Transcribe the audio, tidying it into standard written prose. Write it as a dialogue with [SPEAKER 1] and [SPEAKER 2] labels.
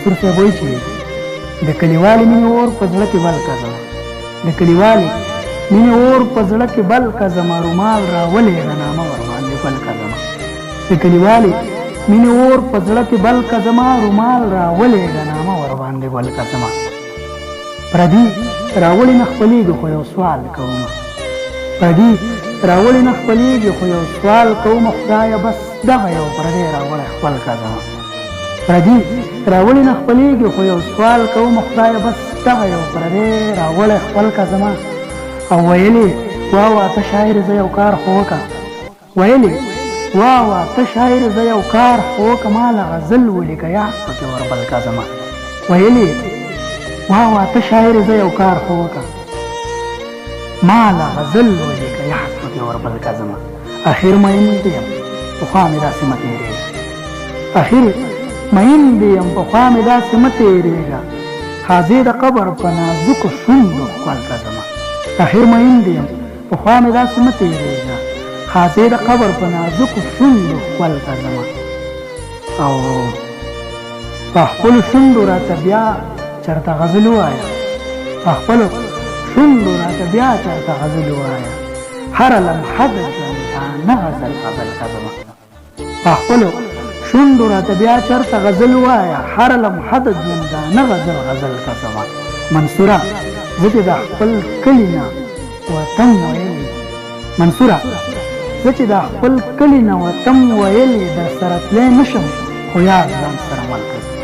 [SPEAKER 1] منصور صاحب وایي چې د کلیوالې مینې اور په زړه کې بل که زما د کلیوالې مینې اور په زړه کې بل که زما رومال راولېږه نامه ورباندې بل که زما د کلیوالې مینې اور په زړه کې بل که زما رومال راولېږه نامه ورباندې بل که زما پردي راولې نه خپلېږي خو یو سوال کومه پردي راولې نه خپلېږي خو یو سوال کومه خدایه بس دغه یو پردی راوړی خپل که زما پردي راولې نه خپلېږي خو یو سوال کومه خدایه بس دغه یو پردی راوړی خپل که زما او ویلې واوا ته شاعر زه یو کار خو وکړه ویلې واوا ته شاعر زه یو کار خو وکړه ماله غزل ولیکه یاد پکې وربل که زما ویلې واوا ته شاعر زه یو کار خو وکړه ماله غزل ولیکه یاد پکې وربل که زما اخر مین دې یم پخوا مې داسې مه تېرېږه اخر مین دې یم پخوا مې داسې مه تېرېږه حاضر د قبر په نازکو شونډو ښکل که زما اخر مین دې یم پخوا مې داسې مه تېرېږه حاضر د قبر په نازکو شونډو ښکل که زما او په خپلو شونډو راته بیا چېرته غزل ووایه په خپلو شونډو راته بیا چېرته غزل ووایه هره لمحه د ژوندانه غزل غزل که زما په خپلو شونډو راته بیا چېرته غزل ووایه هره لمحه د ژوندانه غزل غزل که زما منصوره زه چې د خپل کلي نه وطن ویلې منصوره زه چې د خپل کلي نه وطن ویلې در سره تلی نه شم خو یاد ځان سره مل که